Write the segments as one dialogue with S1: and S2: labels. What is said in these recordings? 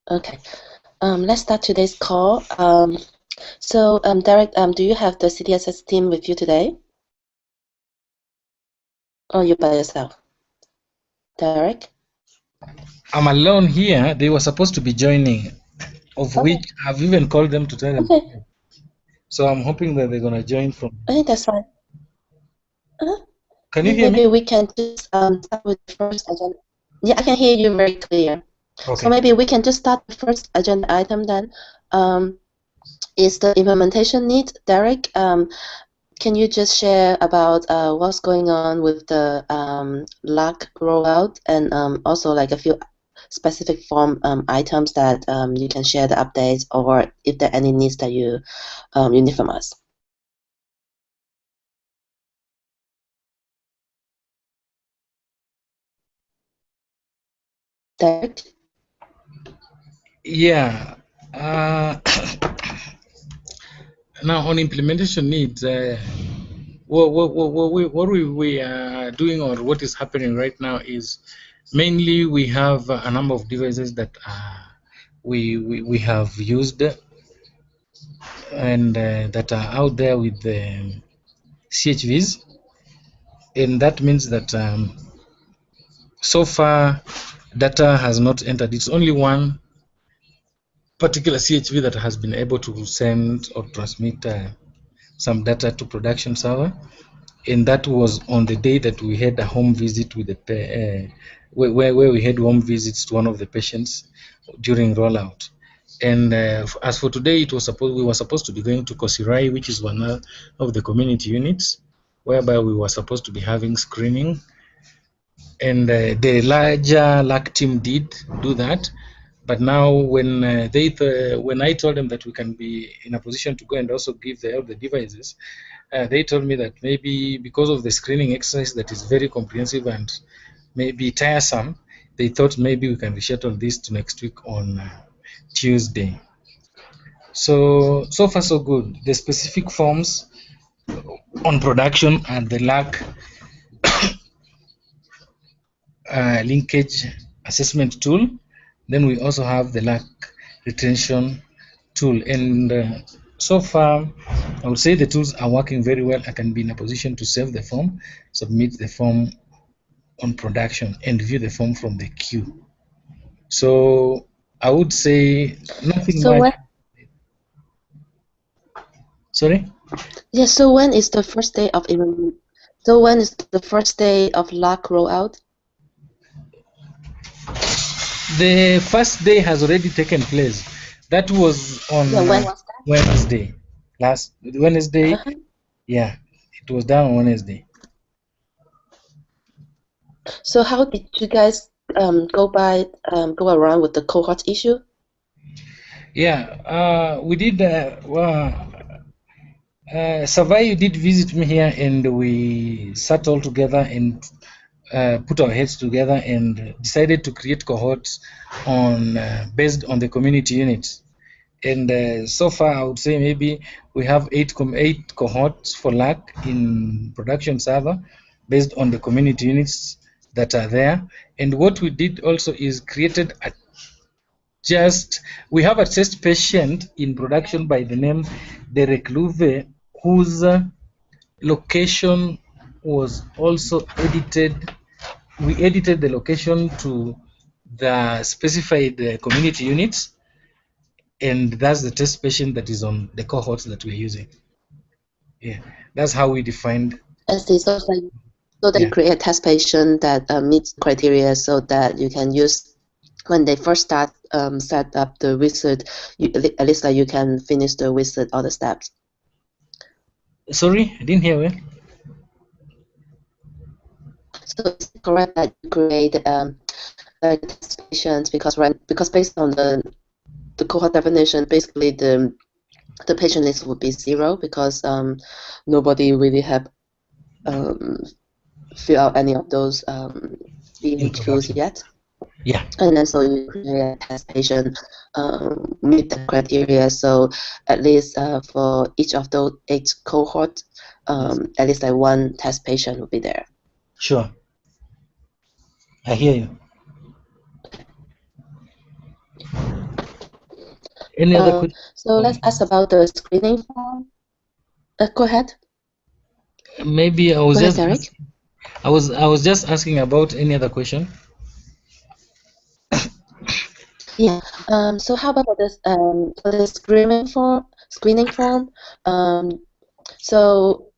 S1: Okay. Let's start today's call. Derek, do you have the CTSS team with you today? Or you by yourself? Derek?
S2: I'm alone here. They were supposed to be joining, of
S1: Okay.
S2: which I've even called them to tell them.
S1: Okay.
S2: So I'm hoping that they're gonna join from.
S1: Okay, that's fine.
S2: Can you hear me?
S1: Maybe we can just start with the first agenda. Yeah, I can hear you very clear. So
S2: Okay.
S1: maybe we can just start the first agenda item then. Is the implementation need, Derek? Can you just share about what's going on with the LUC rollout and also like a few specific form items that you can share the updates, or if there are any needs that you need from us? Derek?
S2: Yeah. Now on implementation needs, what we are doing or what is happening right now is mainly we have a number of devices that we have used and that are out there with the CHVs, and that means that so far data has not entered. It's only one particular CHV that has been able to send or transmit some data to production server, and that was on the day that we had a home visit with the where we had home visits to one of the patients during rollout. And as for today, we were supposed to be going to Kosirai, which is one of the community units, whereby we were supposed to be having screening, and the larger LAC team did do that. But now, when when I told them that we can be in a position to go and also give all the devices, they told me that maybe because of the screening exercise that is very comprehensive and maybe tiresome, they thought maybe we can reschedule this to next week on Tuesday. So far so good. The specific forms on production and the LAC linkage assessment tool. Then we also have the LAC retention tool, and so far I would say the tools are working very well. I can be in a position to save the form, submit the form on production, and view the form from the queue. So I would say nothing
S1: So
S2: much.
S1: when
S2: Sorry.
S1: yeah, so when is the first day of so when is the first day of LUC rollout?
S2: The first day has already taken place. That was on
S1: Yeah, when was
S2: Wednesday. Last Wednesday,
S1: that?
S2: yeah, it was done on Wednesday.
S1: So how did you guys go around with the cohort issue?
S2: Yeah, we did. Savai did visit me here, and we sat all together and put our heads together and decided to create cohorts on based on the community units. And so far, I would say maybe we have eight cohorts for LAC in production server based on the community units that are there. And what we did also is created a we have a test patient in production by the name Derek Luve, whose location was also edited. We edited the location to the specified community units, and that's the test patient that is on the cohorts that we're using. Yeah, that's how we defined.
S1: I see. So they
S2: Yeah,
S1: create a test patient that meets criteria so that you can use when they first start set up the wizard, at least you can finish the wizard all the steps.
S2: sorry, I didn't hear well.
S1: So it's correct that you create test patients because based on the cohort definition, basically the patient list would be 0 because nobody really have fill out any of those BHQs yet.
S2: Yeah,
S1: And then so you create a test patient meet the criteria. So at least for each of those 8 cohorts, at least like one test patient will be there.
S2: sure. I hear you. Any other question?
S1: So let's ask about the screening form. Go ahead.
S2: Maybe I
S1: Go
S2: was
S1: ahead,
S2: just
S1: Derek.
S2: I was just asking about any other question.
S1: Yeah. So how about this for the screening form? So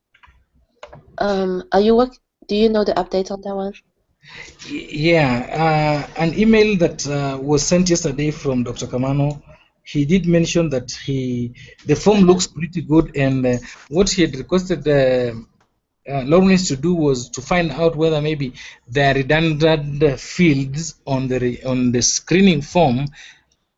S1: are you work? Do you know the update on that one?
S2: Yeah, an email that was sent yesterday from Dr. Kamano. He did mention that the form looks pretty good, and what he had requested Lawrence to do was to find out whether maybe there are redundant fields on the screening form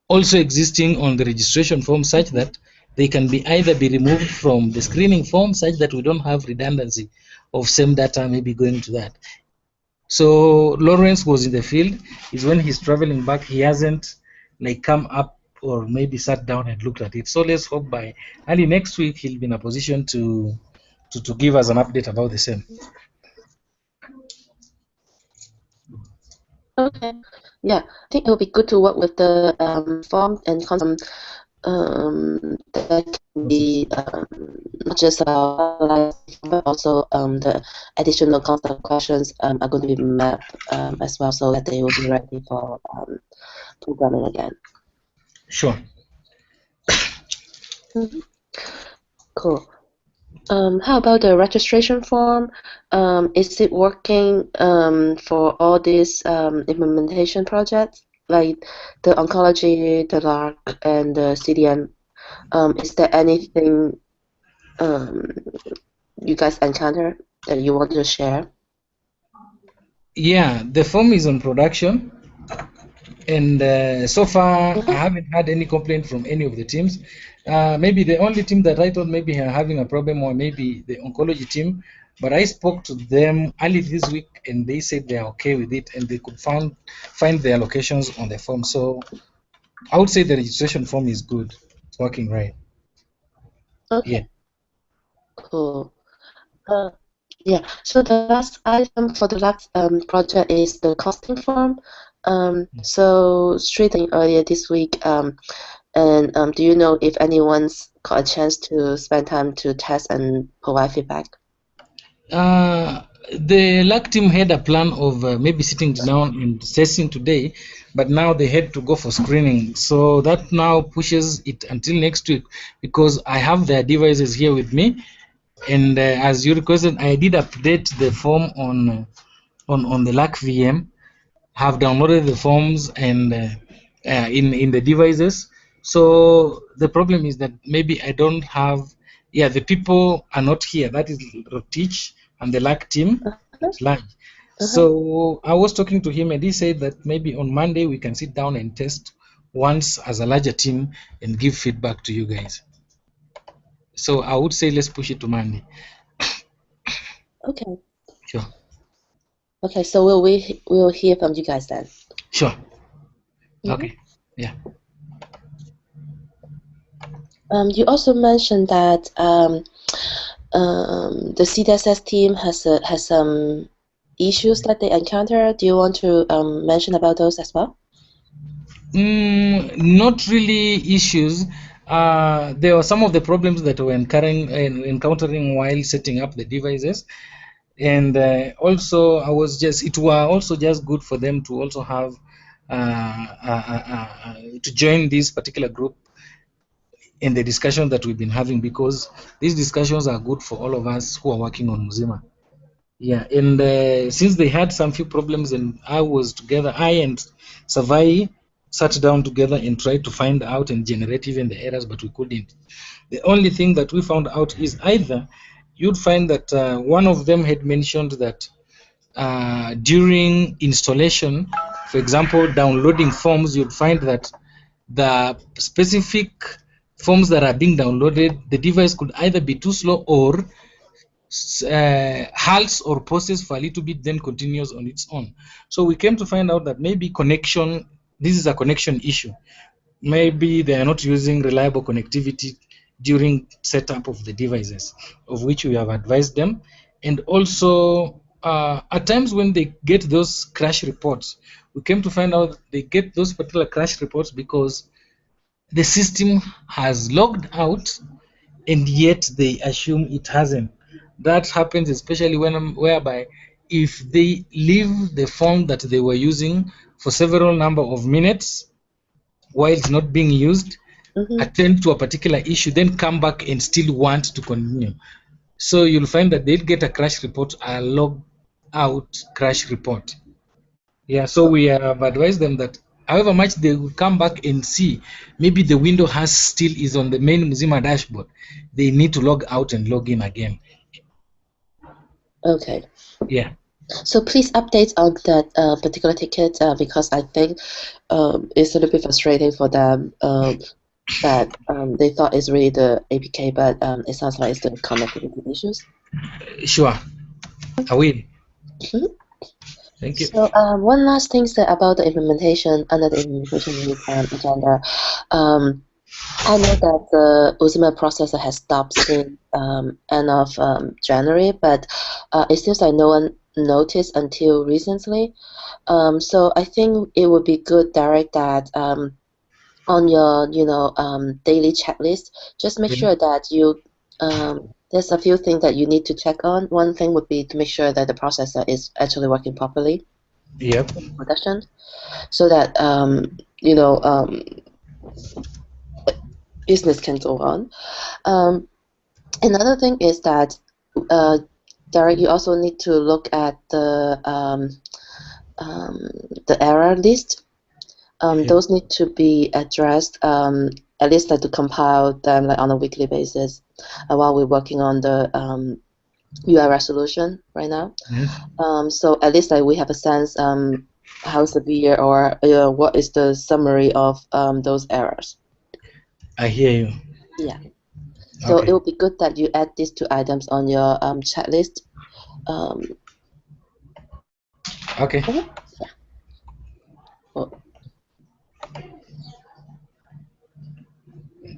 S2: also existing on the registration form, such that they can be either be removed from the screening form, such that we don't have redundancy of same data maybe going to that. So Lawrence was in the field. Is when he's traveling back, he hasn't like come up or maybe sat down and looked at it. So let's hope by early next week he'll be in a position to give us an update about the same.
S1: Okay. Yeah, I think it would be good to work with the form and concept that can be not just about life, but also the additional concept questions are going to be mapped as well, so that they will be ready for programming again.
S2: Sure.
S1: Mhm. Cool. How about the registration form? Is it working for all these implementation projects, like the oncology, the LARC, and the CDM? Is there anything you guys encounter that you want to share?
S2: Yeah, the form is on production, and so far I
S1: Mhm.
S2: haven't had any complaint from any of the teams. Maybe the only team that I thought maybe are having a problem, or maybe the oncology team, but I spoke to them early this week and they said they are okay with it and they could find their locations on the form. So I would say the registration form is good. It's working right. Yeah.
S1: Okay, cool. Uh, yeah, so the last item for the last project is the costing form. So Streeting earlier this week, and do you know if anyone's got a chance to spend time to test and provide feedback?
S2: Uh, the LAC team had a plan of maybe sitting down and testing today, but now they had to go for screening. So that now pushes it until next week because I have their devices here with me. And as you requested, I did update the form on the LAC VM, have downloaded the forms and in the devices. So the problem is that maybe I don't have, yeah, the people are not here. That is Rotich and the LAC team
S1: Uh-huh,
S2: at large.
S1: uh-huh.
S2: So I was talking to him and he said that maybe on Monday we can sit down and test once as a larger team and give feedback to you guys. So I would say let's push it to Monday.
S1: Okay.
S2: Sure.
S1: Okay, so we'll hear from you guys then.
S2: Sure.
S1: Mhm.
S2: Okay. Yeah.
S1: You also mentioned that the CDSS team has some issues that they encounter. Do you want to mention about those as well?
S2: Not really issues. There were some of the problems that we're encountering while setting up the devices, and also it were also just good for them to also have to join this particular group in the discussion that we've been having, because these discussions are good for all of us who are working on mUzima. Yeah, and since they had some few problems, and I and Savai sat down together and tried to find out and generate even the errors, but we couldn't. The only thing that we found out is either you'd find that one of them had mentioned that during installation, for example, downloading forms, you'd find that the specific forms that are being downloaded, the device could either be too slow or halts or pauses for a little bit, then continues on its own. So we came to find out that maybe this is a connection issue. Maybe they are not using reliable connectivity during setup of the devices, of which we have advised them. And also, at times when they get those crash reports, we came to find out they get those particular crash reports because the system has logged out and yet they assume it hasn't. That happens especially whereby if they leave the phone that they were using for several number of minutes while it's not being used, attend to a particular issue, then come back and still want to continue. So you'll find that they'll get a crash report, a log out crash report. Yeah, so we have advised them that however much they will come back and see, maybe the window has still is on the main mUzima dashboard, they need to log out and log in again.
S1: Okay.
S2: Yeah.
S1: So please update on that particular ticket because I think it's a little bit frustrating for them that they thought it's really the APK, but it sounds like it's the connectivity issues.
S2: Sure. I will.
S1: Mhm.
S2: Thank you.
S1: So one last thing about the implementation under the implementation needs agenda. I know that the mUzima processor has stopped since end of January, but it seems like no one noticed until recently. So I think it would be good, Derek, that on your daily checklist, just make sure that you there's a few things that you need to check on. One thing would be to make sure that the processor is actually working properly
S2: Yep.
S1: in production, so that business can go on. Another thing is that Derek, you also need to look at the error list. Those need to be addressed, at least like to compile them like on a weekly basis while we're working on the UI resolution right now.
S2: Yes.
S1: So at least like we have a sense how severe or what is the summary of those errors.
S2: I hear you.
S1: Yeah. So
S2: Okay.
S1: it would be good that you add these two items on your checklist.
S2: Okay.
S1: Yeah. Well,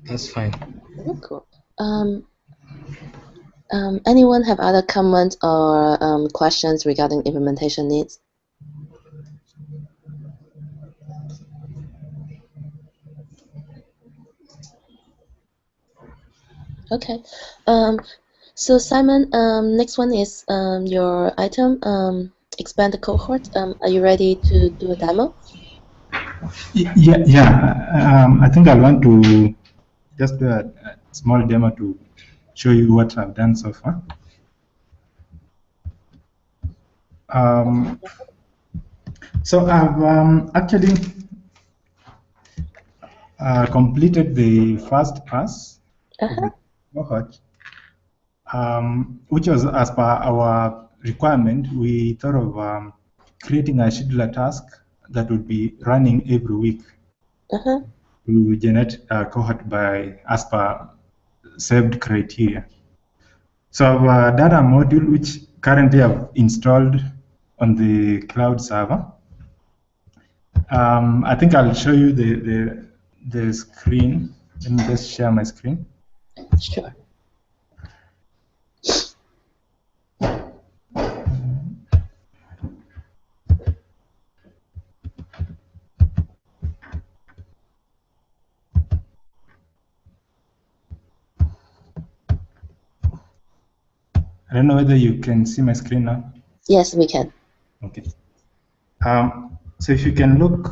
S2: That's fine.
S1: cool. Anyone have other comments or questions regarding implementation needs? Okay. So Simon, next one is your item, expand the cohort. Are you ready to do a demo?
S3: Yeah. I think I want to just do a small demo to show you what I've done so far. So I've actually completed the first pass of the cohort, which was as per our requirement. We thought of creating a scheduler task that would be running every week to generate a cohort by as per saved criteria. So I've done a module which currently I've installed on the cloud server. I think I'll show you the screen. Let me just share my screen.
S1: Sure.
S3: I don't know whether you can see my screen now.
S1: Yes, we can.
S3: Okay. So if you can look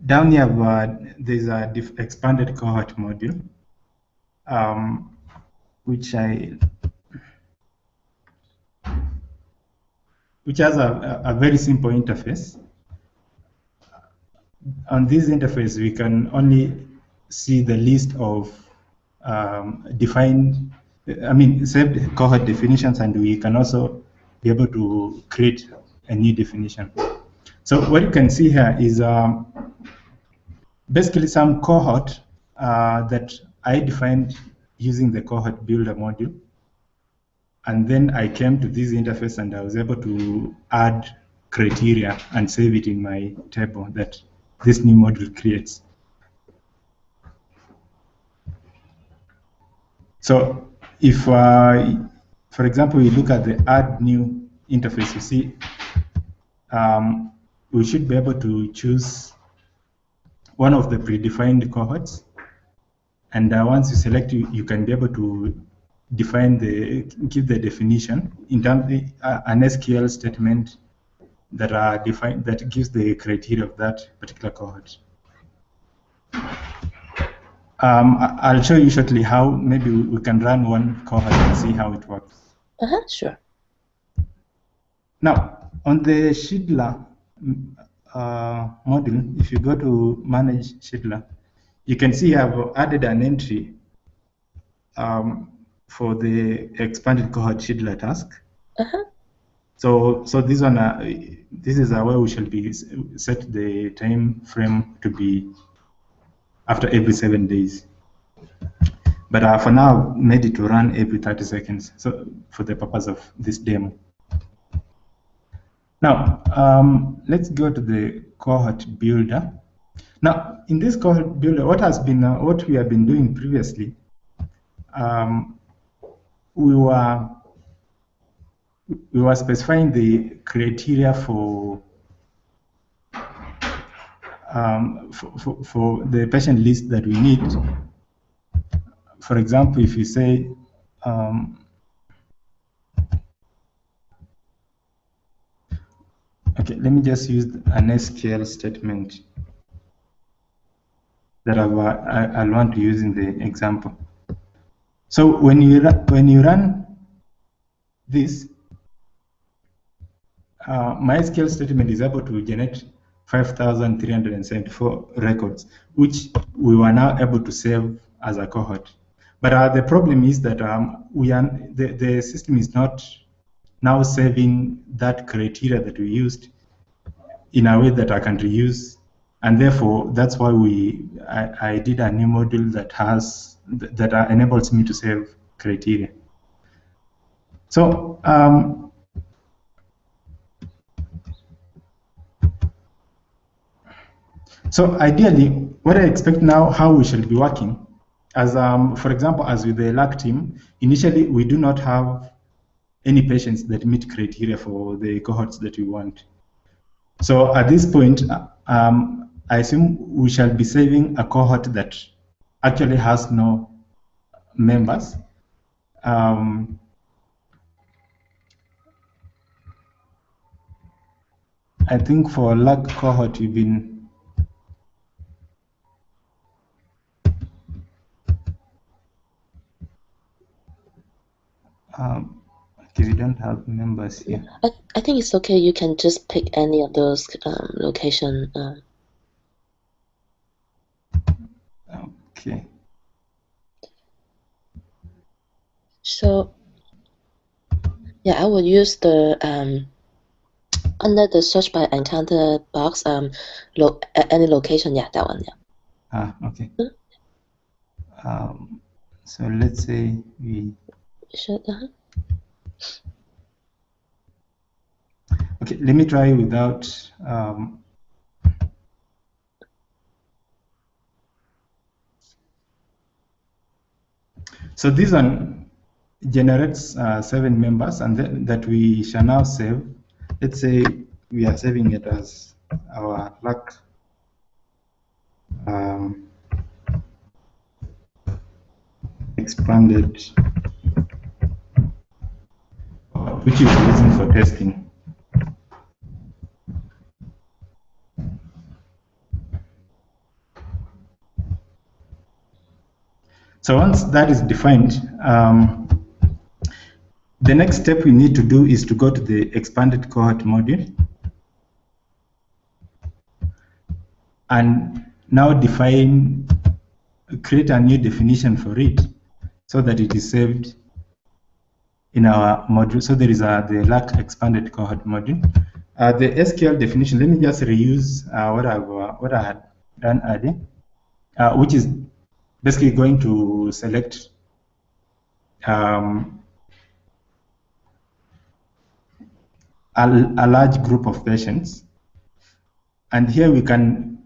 S3: down here, there's a expanded cohort module, which has a very simple interface. On this interface, we can only see the list of saved cohort definitions, and we can also be able to create a new definition. So what you can see here is basically some cohort that I defined using the cohort builder module. And then I came to this interface and I was able to add criteria and save it in my table that this new module creates. So if, for example, we look at the add new interface, you see we should be able to choose one of the predefined cohorts. And once you select, you can be able to define give the definition in terms an SQL statement that are defined that gives the criteria of that particular cohort. I'll show you shortly how maybe we can run one cohort and see how it works.
S1: Sure.
S3: Now, on the Schindler module, if you go to Manage Schindler, you can see I've added an entry for the expanded cohort Schindler task. So this one, this is where we shall be set the time frame to be after every 7 days. But for now, I've made it to run every 30 seconds. So for the purpose of this demo. Now, let's go to the cohort builder. Now, in this cohort builder, what we have been doing previously, we were specifying the criteria for the patient list that we need. For example, if you say okay, let me just use an SQL statement that I want to use in the example. So when you run this, MySQL statement is able to generate 5,374 records, which we were now able to save as a cohort. But the problem is that the system is not now saving that criteria that we used in a way that I can reuse, and therefore that's why I did a new module that enables me to save criteria. So so ideally, what I expect now, how we shall be working, as for example, as with the LAC team, initially we do not have any patients that meet criteria for the cohorts that we want. So at this point, I assume we shall be saving a cohort that actually has no members. I think for LAC cohort, you've been okay, we don't have members here.
S1: I think it's okay. You can just pick any of those location.
S3: Okay.
S1: So yeah, I would use the under the search by encounter box any location. Yeah, that one. Yeah.
S3: Okay. So let's say we
S1: Should.
S3: Okay, let me try without so this one generates 7 members, and that we shall now save. Let's say we are saving it as our LAC expanded, which is using for testing. So once that is defined, the next step we need to do is to go to the expanded cohort module and now create a new definition for it so that it is saved in our module. So there is the LAC expanded cohort module. The SQL definition, let me just reuse what I had done earlier, which is basically going to select a large group of patients, and here we can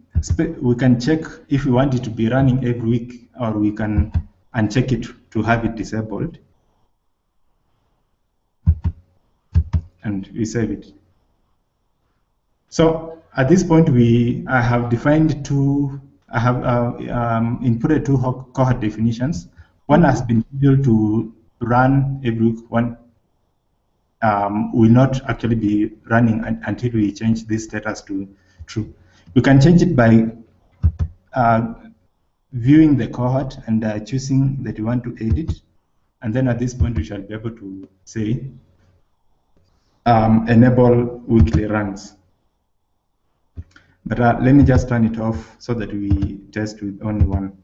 S3: check if we want it to be running every week, or we can uncheck it to have it disabled, and we save it. So at this point, I have defined 2 I have inputted two cohort definitions. One has been able to run every week. One will not actually be running until we change this status to true. We can change it by viewing the cohort and choosing that you want to edit. And then at this point, we shall be able to say, enable weekly runs. But let me just turn it off so that we test with only one.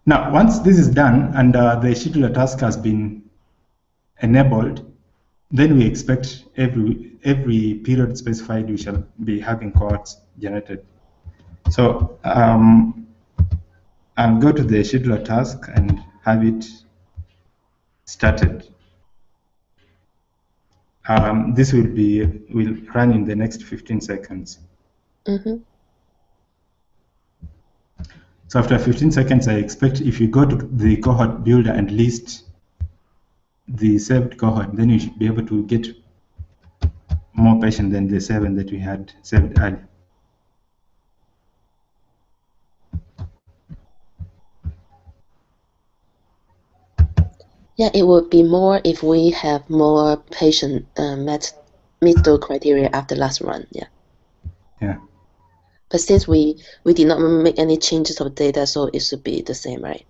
S3: Now, once this is done and the scheduler task has been enabled, then we expect every period specified we shall be having cohorts generated. So I'll go to the scheduler task and have it started. This will run in the next 15 seconds. So after 15 seconds, I expect if you go to the cohort builder and list the saved cohort, then you should be able to get more patients than the 7 that we had saved earlier.
S1: Yeah, it would be more if we have more patients meet the criteria after last run. Yeah.
S3: Yeah.
S1: But since we did not make any changes of data, so it should be the same, right?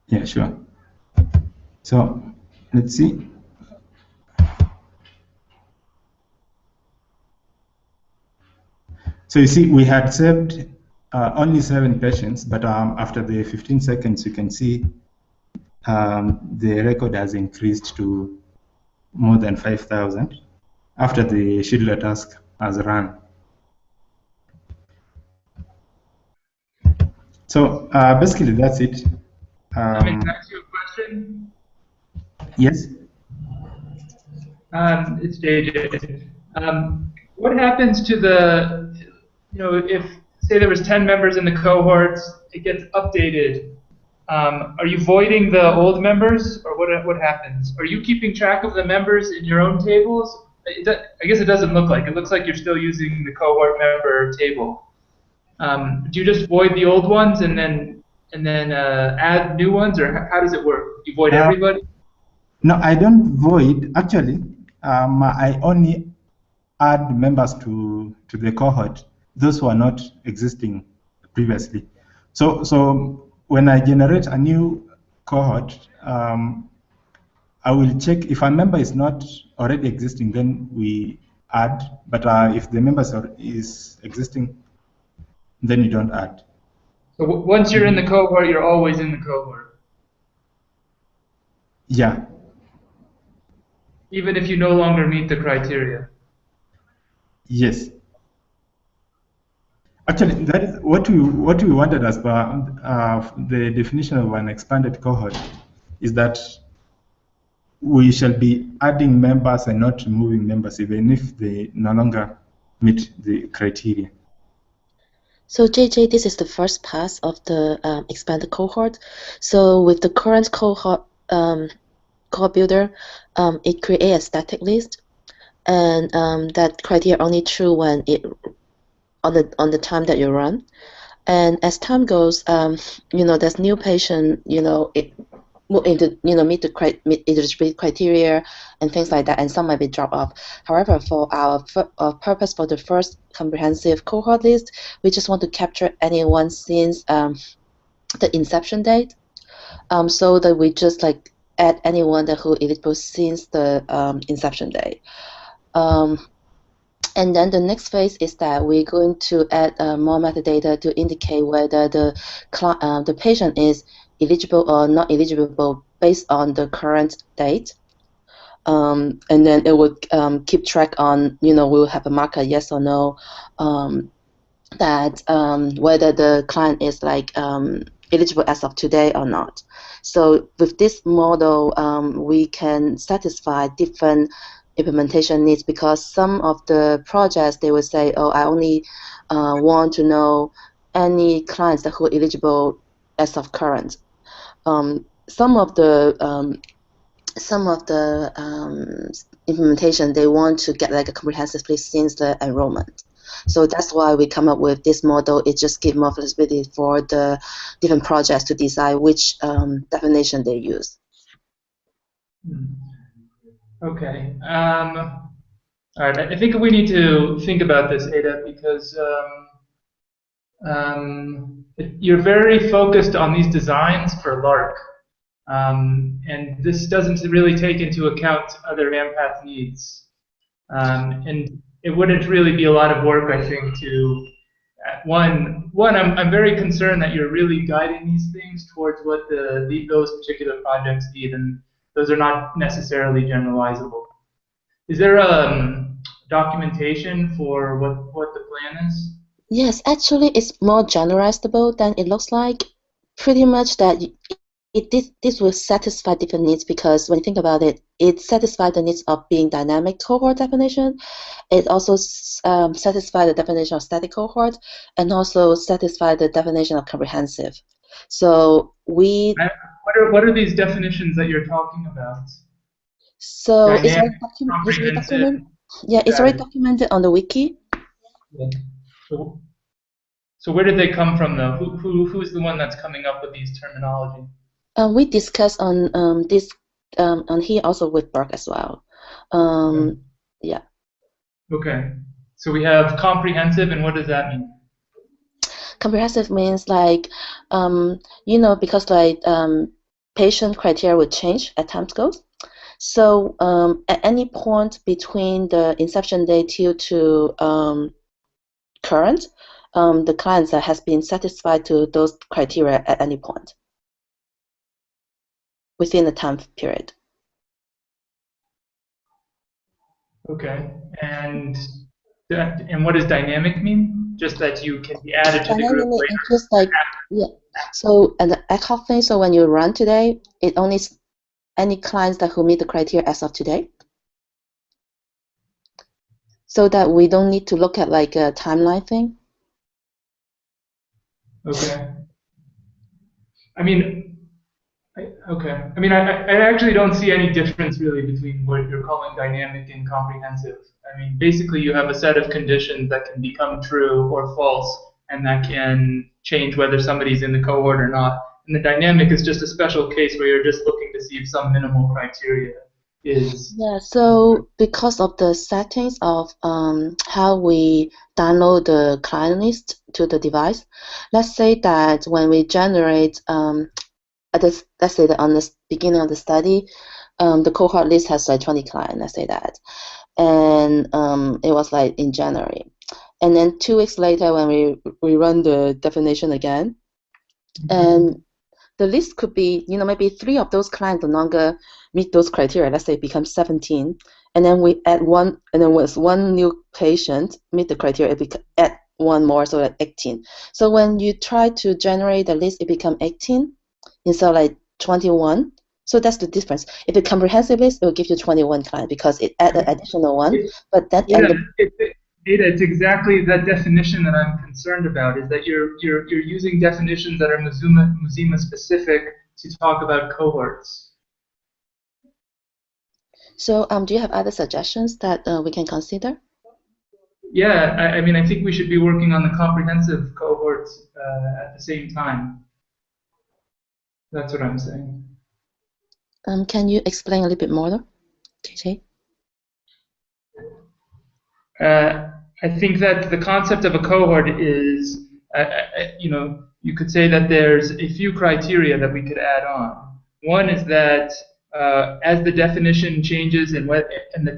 S3: Yeah, sure. So let's see. So you see, we had saved only 7 patients, but after the 15 seconds, you can see the record has increased to more than 5,000 after the scheduler task has run. So basically, that's it.
S4: Can I ask you a question?
S3: Yes.
S4: It's JJ. What happens to the, if say there was 10 members in the cohorts, it gets updated. Are you voiding the old members, or what happens? Are you keeping track of the members in your own tables? I guess it doesn't look like. It looks like you're still using the cohort member table. Do you just void the old ones and then add new ones, or how does it work? Do you void everybody?
S3: No, I don't void. Actually, I only add members to the cohort, those who are not existing previously. So when I generate a new cohort, I will check if a member is not already existing, then we add. But if the member is existing, then you don't add.
S4: So once you're in the cohort, you're always in the cohort.
S3: Yeah.
S4: Even if you no longer meet the criteria.
S3: Yes. Actually, that is what we wanted as the definition of an expanded cohort, is that we shall be adding members and not removing members, even if they no longer meet the criteria.
S1: So JJ, this is the first pass of the expanded cohort. So with the current cohort builder, it creates a static list, and that criteria only true when it on the time that you run. And as time goes, there's new patient, it into meet the eligibility criteria and things like that, and some might be drop off. However, for our purpose for the first comprehensive cohort list, we just want to capture anyone since the inception date, so that we just like add anyone that who eligible since the inception date. And then the next phase is that we're going to add more metadata to indicate whether the patient is eligible or not eligible based on the current date. And then it would keep track on, we'll have a marker yes or no, that whether the client is like eligible as of today or not. So with this model, we can satisfy different implementation needs, because some of the projects, they will say, oh, I only want to know any clients that who are eligible as of current. Some of the some of the implementation, they want to get like a comprehensive list since the enrollment. So that's why we come up with this model. It just gives more flexibility for the different projects to decide which definition they use.
S4: Okay. All right. I think we need to think about this, Ada, because you're very focused on these designs for LARC. And this doesn't really take into account other AMPATH needs. And it wouldn't really be a lot of work, I think, to I'm very concerned that you're really guiding these things towards what those particular projects need, and those are not necessarily generalizable. Is there documentation for what the plan is?
S1: Yes, actually, it's more generalizable than it looks like. Pretty much that this will satisfy different needs, because when you think about it, it satisfies the needs of being dynamic cohort definition. It also satisfies the definition of static cohort, and also satisfies the definition of comprehensive. So
S4: what are these definitions that you're talking about?
S1: So
S4: Dynamic,
S1: it's already
S4: comprehensive.
S1: Yeah, it's already documented on the wiki.
S4: Yeah. So where did they come from, though? Who's the one that's coming up with these terminology?
S1: We discussed on this on here also with Burke as well. Yeah.
S4: Okay. So we have comprehensive, and what does that mean?
S1: Comprehensive means like because like patient criteria would change as time goes. So at any point between the inception date to current, the clients has been satisfied to those criteria at any point within the time period.
S4: Okay, and what does dynamic mean? Just that you can be added to the group later.
S1: It's just like, yeah. So and the ad hoc thing. So when you run today, it only any clients that who meet the criteria as of today. So that we don't need to look at like a timeline thing.
S4: Okay. I actually don't see any difference really between what you're calling dynamic and comprehensive. I mean, basically you have a set of conditions that can become true or false, and that can change whether somebody's in the cohort or not. And the dynamic is just a special case where you're just looking to see if some minimal criteria is.
S1: Yeah, so because of the settings of how we download the client list to the device, let's say that when we generate let's say that on the beginning of the study, the cohort list has like 20 clients, let's say that. And it was like in January. And then 2 weeks later when we run the definition again, and the list could be, maybe 3 of those clients no longer meet those criteria, let's say it becomes 17. And then we add 1, and then with 1 new patient meet the criteria, it add 1 more, so like 18. So when you try to generate the list, it becomes 18 instead of like 21. So that's the difference. If it's comprehensive list, it will give you 21 clients because it added additional 1. But that
S4: it's exactly that definition that I'm concerned about. Is that you're using definitions that are mUzima specific to talk about cohorts.
S1: So do you have other suggestions that we can consider?
S4: Yeah, I think we should be working on the comprehensive cohorts at the same time. That's what I'm saying.
S1: Can you explain a little bit more, KJ?
S4: I think that the concept of a cohort is, you could say that there's a few criteria that we could add on. One is that as the definition changes and the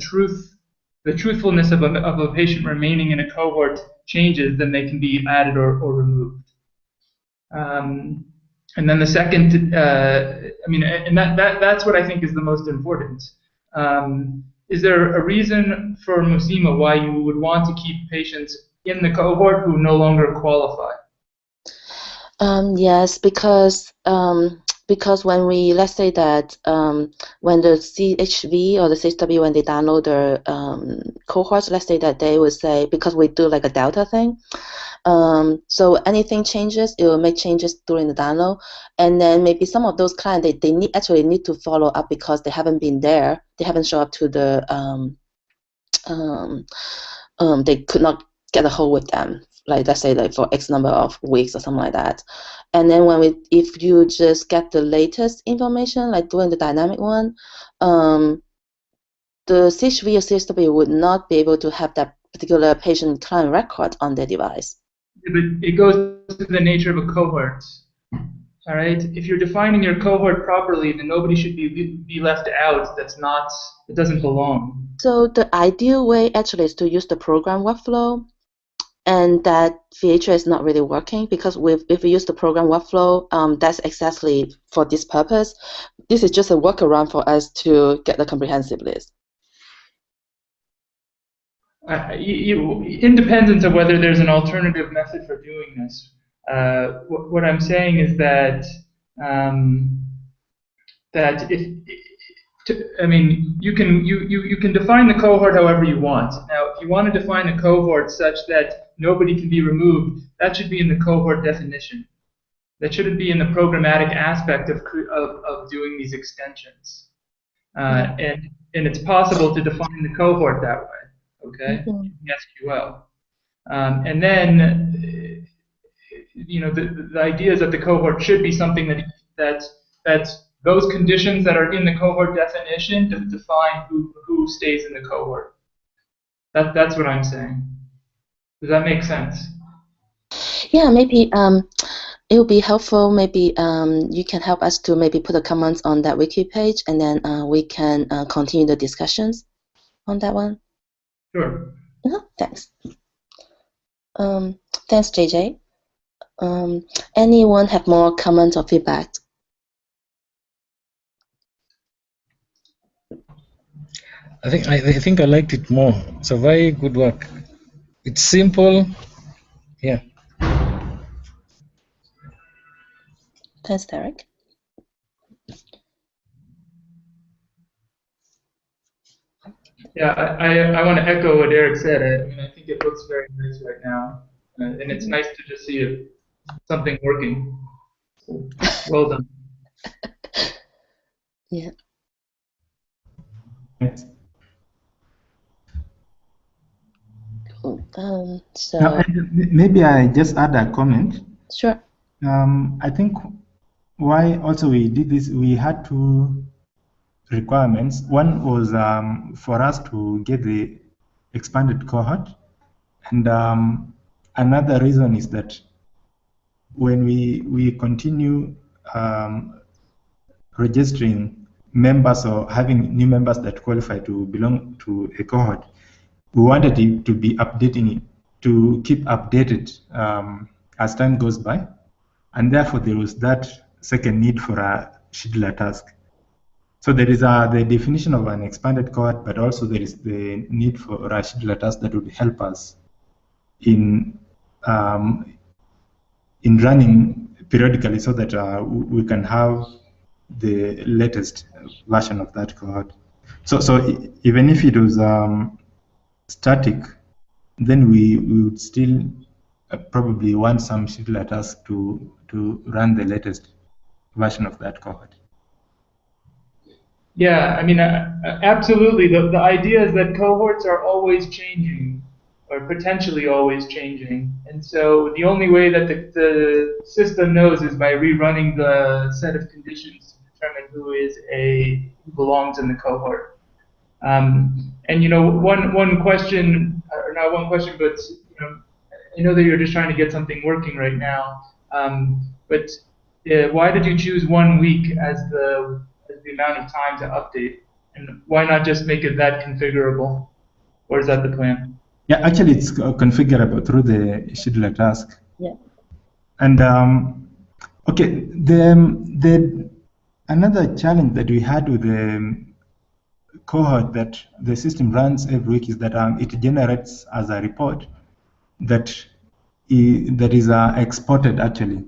S4: truthfulness of a patient remaining in a cohort changes, then they can be added or removed. And then the second, that's what I think is the most important. Is there a reason for mUzima why you would want to keep patients in the cohort who no longer qualify?
S1: Yes, because because when we, let's say that when the CHV or the CHW, when they download the cohorts, let's say that they would say, because we do like a delta thing, so anything changes, it will make changes during the download, and then maybe some of those clients, they actually need to follow up because they haven't been there, they haven't shown up to the, they could not get a hold with them, like let's say like for X number of weeks or something like that. And then if you just get the latest information, like doing the dynamic one, the CHV or CSW would not be able to have that particular patient client record on their device.
S4: But it goes to the nature of a cohort. All right. If you're defining your cohort properly, then nobody should be left out. That doesn't belong.
S1: So the ideal way actually is to use the program workflow, and that feature is not really working because if we use the program workflow, that's exactly for this purpose. This is just a workaround for us to get the comprehensive list.
S4: Independent of whether there's an alternative method for doing this, what I'm saying is that you can define the cohort however you want. Now, if you want to define a cohort such that nobody can be removed, that should be in the cohort definition. That shouldn't be in the programmatic aspect of doing these extensions. And it's possible to define the cohort that way. Okay, in SQL, and then the idea is that the cohort should be something that those conditions that are in the cohort definition define who stays in the cohort. That's what I'm saying. Does that make sense?
S1: Yeah, maybe it would be helpful. Maybe you can help us to maybe put a comment on that wiki page, and then we can continue the discussions on that one.
S4: Sure.
S1: Thanks. Thanks, JJ. Anyone have more comments or feedback?
S2: I think I liked it more. It's a very good work. It's simple. Yeah.
S1: Thanks, Derek.
S4: Yeah, I want to echo what Eric said. I think it looks very nice right now, and it's nice to just see something working. So, well done.
S1: Yeah.
S3: Yes.
S1: Cool. So
S3: Now, maybe I just add a comment.
S1: Sure.
S3: I think why also we did this, we had two requirements. One was for us to get the expanded cohort, and another reason is that when we continue registering members or having new members that qualify to belong to a cohort, we wanted it to be updating it, to keep updated as time goes by, and therefore there was that second need for a scheduler task. So there is the definition of an expanded cohort, but also there is the need for a scheduler task that would help us in running periodically, so that we can have the latest version of that cohort. So even if it was static, then we would still probably want some scheduler task to run the latest version of that cohort.
S4: Yeah, absolutely. The idea is that cohorts are always changing, or potentially always changing, and so the only way that the system knows is by rerunning the set of conditions to determine who belongs in the cohort. And one question, or not one question, but I know that you're just trying to get something working right now. But why did you choose 1 week as the amount of time to update, and why not just make it that configurable, or is that the plan?
S3: Yeah, actually it's configurable through the scheduler task.
S1: Yeah.
S3: And okay, the another challenge that we had with the cohort that the system runs every week is that it generates as a report that is exported actually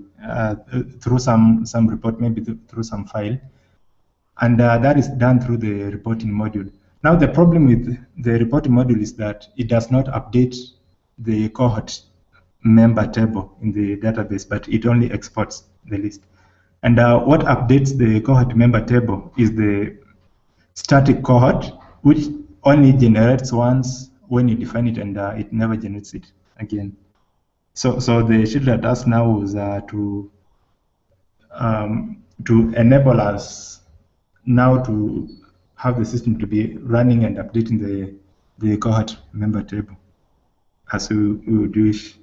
S3: through some report, maybe through some file, and that is done through the reporting module. Now the problem with the reporting module is that it does not update the cohort member table in the database, but it only exports the list. And what updates the cohort member table is the static cohort, which only generates once when you define it, and it never generates it again. So the scheduler task now was to enable us now to have the system to be running and updating the cohort member table as we would wish.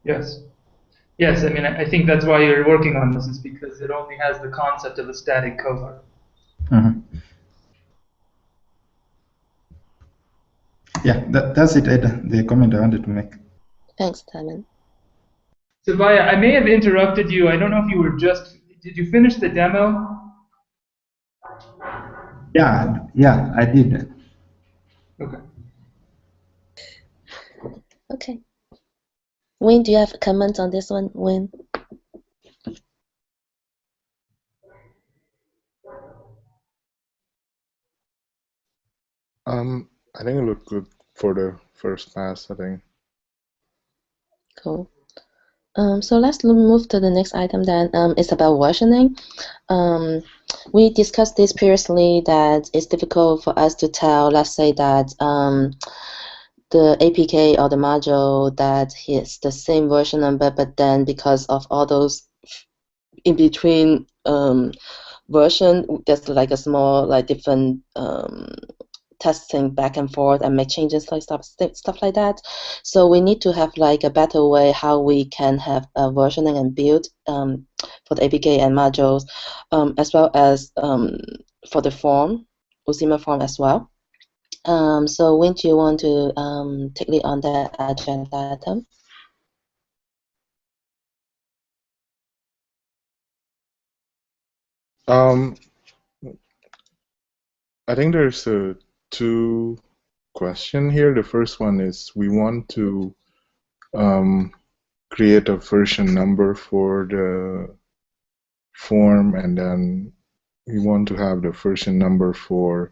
S4: Yes. Yes, I mean, I think that's why you're working on this, is because it only has the concept of a static cohort.
S3: Yeah, that's it, Eda, the comment I wanted to make.
S1: Thanks, Simon.
S4: Savaya, I may have interrupted you. I don't know if you were did you finish the demo?
S3: Yeah, I did.
S4: Okay.
S1: Okay. Wayne, do you have a comment on this one, Wayne?
S5: I think it looked good for the first pass, I think.
S1: Cool. So let's move to the next item then. It's about versioning. We discussed this previously, that it's difficult for us to tell, let's say that the APK or the module that hits the same version number, but then because of all those in between version, there's like a small different testing back and forth and make changes, like stuff like that. So we need to have like a better way how we can have versioning and build for the APK and modules, as well as for the form, mUzima form as well. So when do you want to take lead on that agenda item?
S5: I think there's two questions here. The first one is we want to create a version number for the form, and then we want to have the version number for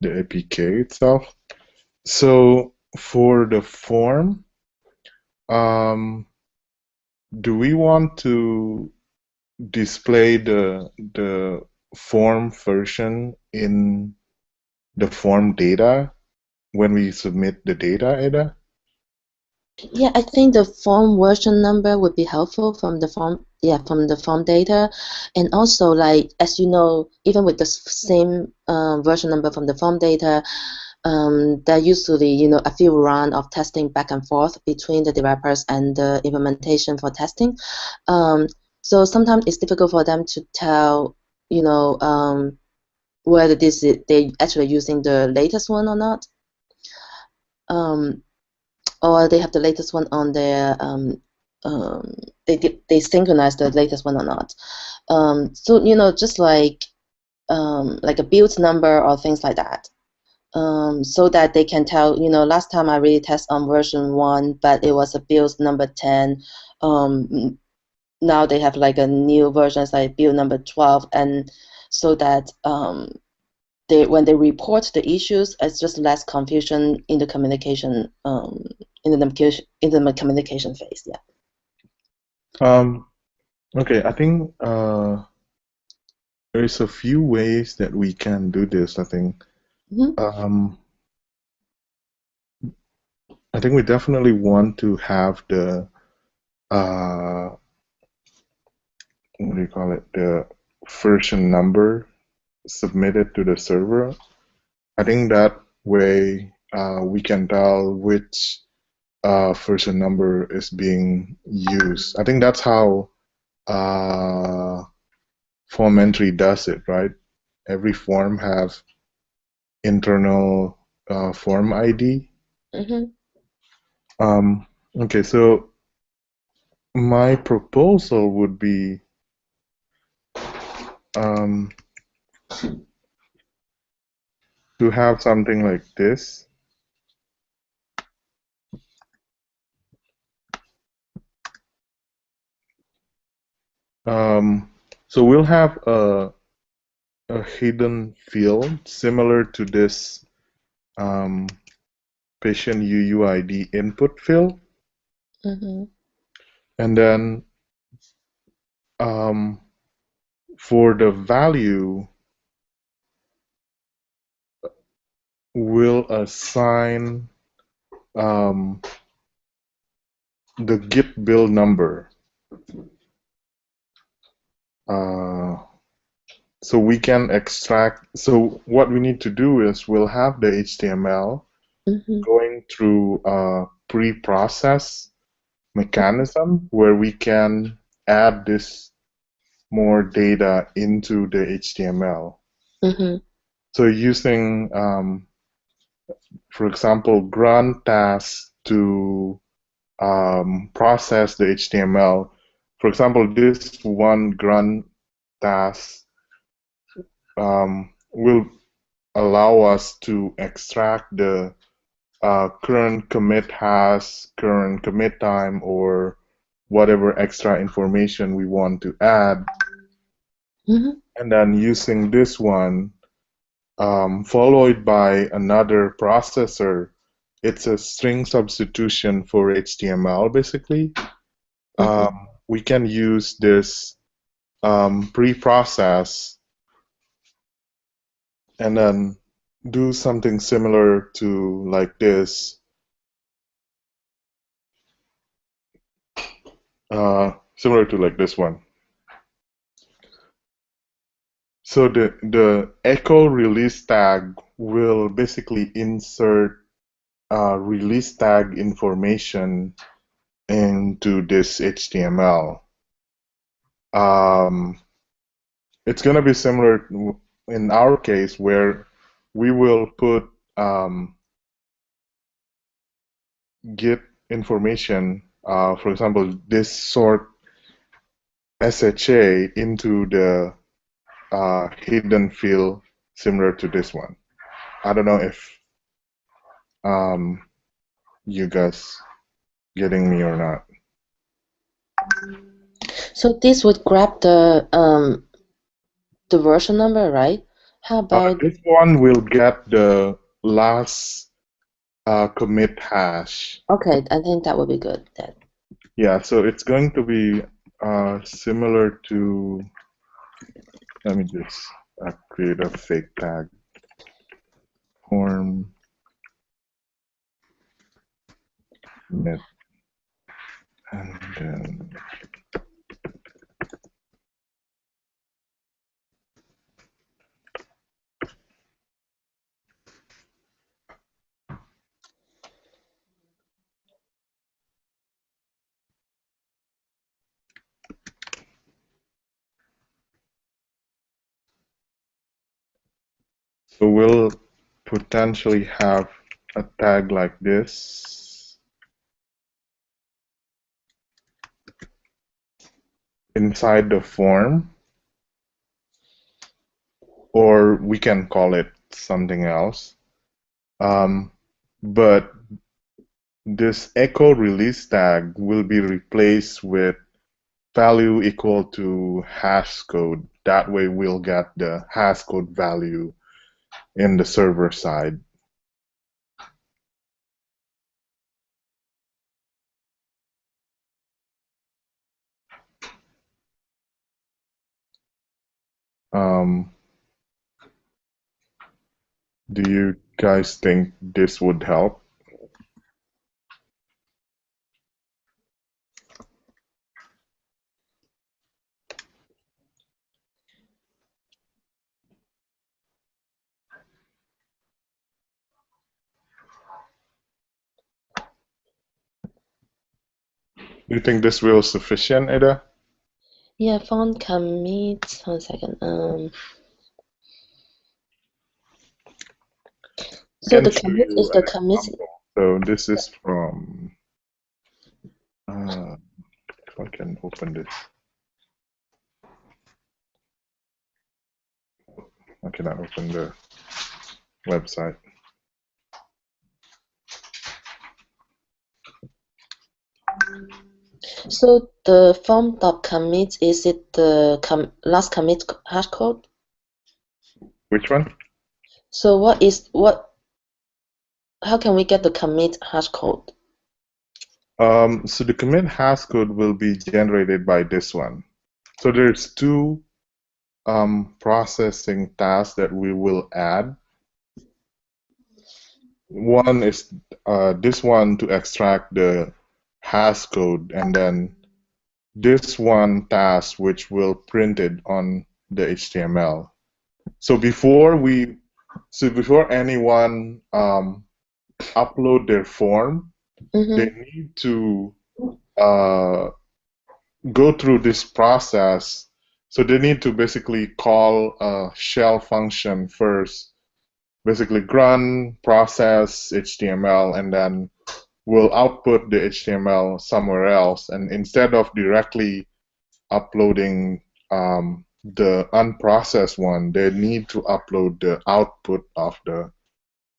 S5: the APK itself. So for the form, do we want to display the form version in the form data when we submit the data, Ada?
S1: Yeah, I think the form version number would be helpful from the form, from the form data, and also like, as you know, even with the same version number from the form data, there usually a few rounds of testing back and forth between the developers and the implementation for testing. So sometimes it's difficult for them to tell, whether they actually using the latest one or not. Or they have the latest one on their they synchronize the latest one or not. So just like a build number or things like that, so that they can tell, last time I really test on version 1, but it was a build number 10. Now they have like a new version, like build number 12, and so that when they report the issues, it's just less confusion in the communication, in the communication phase. Yeah.
S5: Okay, I think there's a few ways that we can do this. I think. I think we definitely want to have the what do you call it? The version number submitted to the server. I think that way we can tell which version number is being used. I think that's how form entry does it, right? Every form have internal form ID. Okay, so my proposal would be to have something like this. So we'll have a hidden field similar to this patient UUID input field.
S1: Mm-hmm.
S5: And then for the value, we'll assign the git build number. So we can extract. So what we need to do is we'll have the HTML going through a pre-process mechanism where we can add this more data into the HTML. So using, for example, grunt tasks to process the HTML. For example, this one grunt task will allow us to extract the current commit hash, current commit time, or whatever extra information we want to add. And then using this one, followed by another processor, it's a string substitution for HTML, basically. We can use this pre-process and then do something similar to like this. Similar to like this one. So the echo release tag will basically insert release tag information into this HTML. It's going to be similar in our case where we will put git information, for example, this sort SHA into the hidden field similar to this one. I don't know if you guys getting me or not.
S1: So this would grab the version number, right? How about
S5: this one will get the last commit hash.
S1: Okay, I think that would be good then.
S5: Yeah, so it's going to be similar to, let me just create a fake tag. Form commit. And then so we'll potentially have a tag like this inside the form, or we can call it something else. But this echo release tag will be replaced with value equal to hash code. That way we'll get the hash code value in the server side. Do you guys think this would help? Do you think this will sufficient, Ada?
S1: Yeah, font commit. 1 second. So the commit is the commit.
S5: So this is from. If I can open this. I cannot open the website.
S1: So the form.commit, is it the last commit hash code?
S5: Which one?
S1: So how can we get the commit hash code?
S5: So the commit hash code will be generated by this one. So there's two processing tasks that we will add. One is this one to extract the hash code, and then this one task which will print it on the HTML. So before anyone upload their form, they need to go through this process. So they need to basically call a shell function first, basically run process HTML, and then we'll output the HTML somewhere else. And instead of directly uploading the unprocessed one, they need to upload the output of the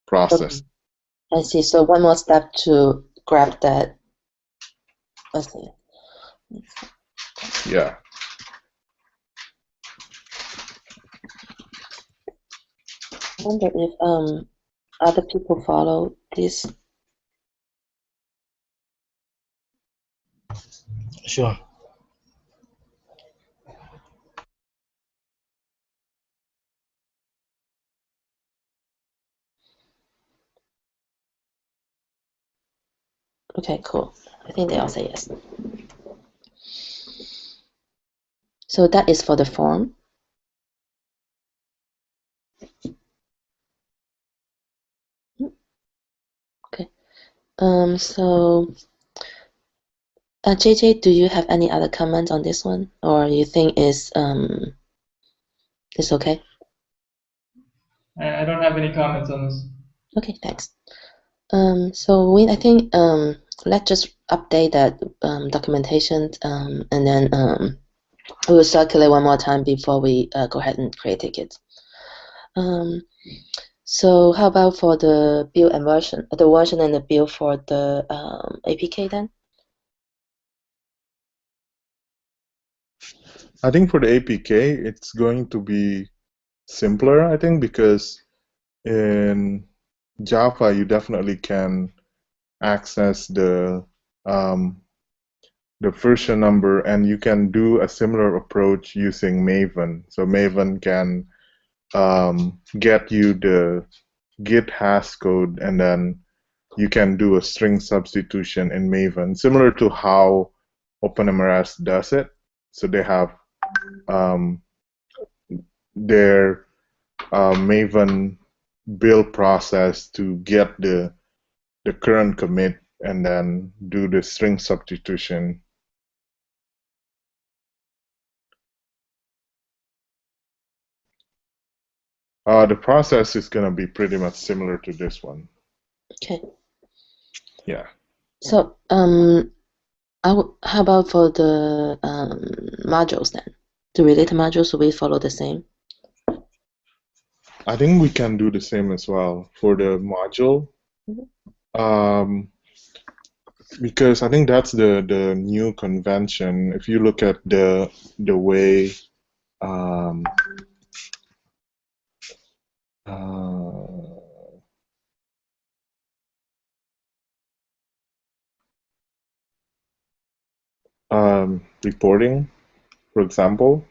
S5: process.
S1: I see. So one more step to grab that. I see.
S5: Yeah.
S1: I wonder if other people follow this.
S2: Sure.
S1: Okay, cool. I think they all say yes. So that is for the form. Okay. So JJ, do you have any other comments on this one, or you think it's okay?
S4: I don't have any comments on this.
S1: Okay, thanks. So I think let's just update that documentation, and then we will circulate one more time before we go ahead and create tickets. So how about for the build and version, the version and the build for the APK then?
S5: I think for the APK, it's going to be simpler, I think, because in Java, you definitely can access the version number, and you can do a similar approach using Maven. So Maven can get you the Git hash code, and then you can do a string substitution in Maven, similar to how OpenMRS does it. So they have their Maven build process to get the current commit and then do the string substitution. The process is going to be pretty much similar to this one.
S1: Okay.
S5: Yeah.
S1: So how about for the modules then? The related modules, will we follow the same?
S5: I think we can do the same as well for the module. Because I think that's the new convention. If you look at the way reporting, for example,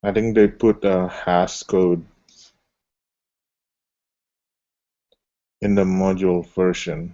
S5: I think they put a hash code in the module version.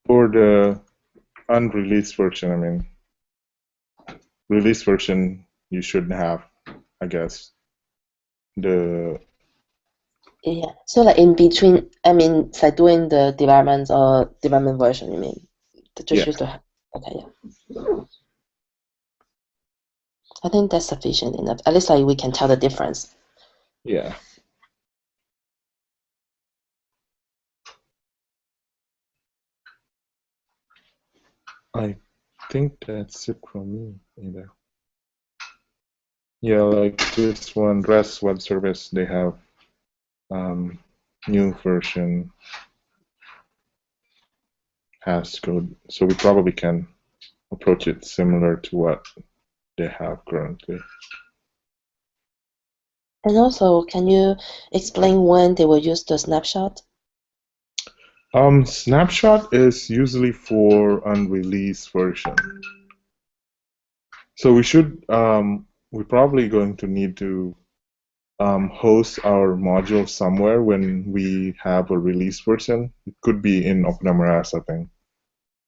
S5: For the unreleased version, I mean, release version, you should have, I guess, the
S1: Yeah. So like in between, I mean, it's like doing the development or development version, you mean? Just used to have. Okay, yeah. I think that's sufficient enough. At least like we can tell the difference.
S5: Yeah. I think that's it from me, either. Yeah, like this one, REST web service, they have new version has code, so we probably can approach it similar to what they have currently.
S1: And also, can you explain when they will use the snapshot?
S5: Snapshot is usually for unreleased version. So we should, we're probably going to need to host our module somewhere when we have a release version. It could be in OpenMRS, I think.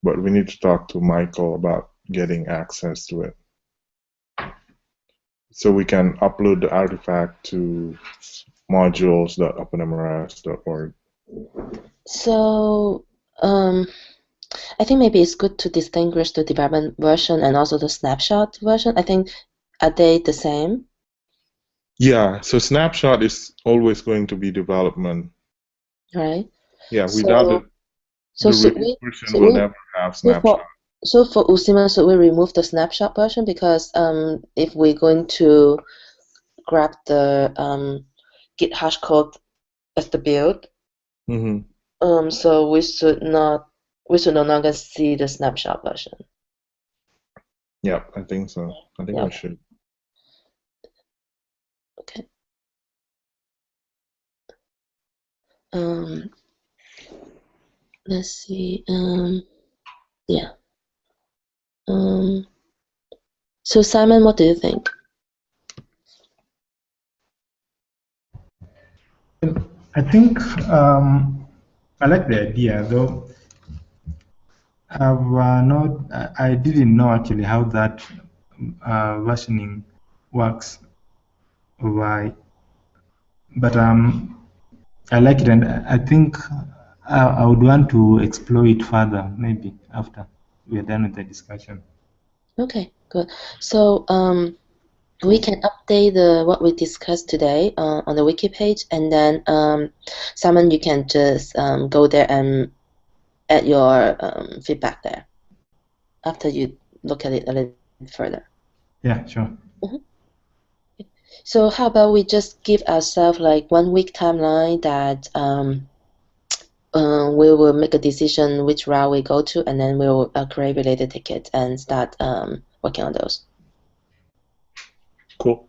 S5: But we need to talk to Michael about getting access to it. So we can upload the artifact to modules.openmrs.org.
S1: So, I think maybe it's good to distinguish the development version and also the snapshot version. I think, are they the same?
S5: Yeah, so snapshot is always going to be development.
S1: Right.
S5: Yeah, without it, the release version will never have snapshot.
S1: So for mUzima, should we remove the snapshot version? Because if we're going to grab the Git hash code as the build, so we should no longer see the snapshot version.
S5: Yeah, I think so. I think we should.
S1: Okay. Let's see. Yeah. So Simon, what do you think?
S3: I think I like the idea, though I didn't know actually how that versioning works. Why? But I like it, and I think I would want to explore it further, maybe after we're done with the discussion.
S1: Okay, good. So we can update what we discussed today on the wiki page, and then Simon, you can just go there and add your feedback there after you look at it a little further.
S3: Yeah, sure.
S1: So how about we just give ourselves like 1 week timeline that we will make a decision which route we go to, and then we'll create related tickets and start working on those.
S5: Cool.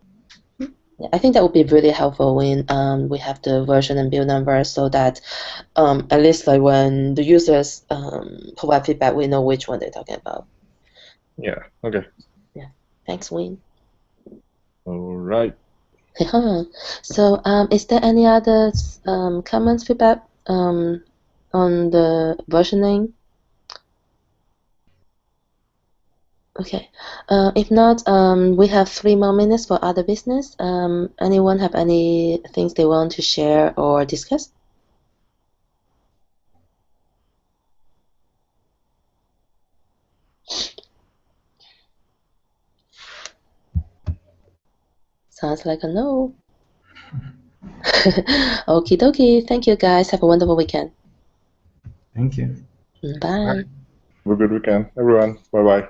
S1: Yeah, I think that would be really helpful when we have the version and build number, so that at least like when the users provide feedback, we know which one they're talking about.
S5: Yeah. Okay.
S1: Yeah. Thanks, Win.
S5: All right.
S1: So, is there any other comments, feedback on the versioning? Okay. If not, we have 3 more minutes for other business. Anyone have any things they want to share or discuss? Sounds like a no. Okie dokie. Thank you, guys. Have a wonderful weekend.
S3: Thank you.
S1: Bye.
S5: Have a good weekend, everyone. Bye-bye.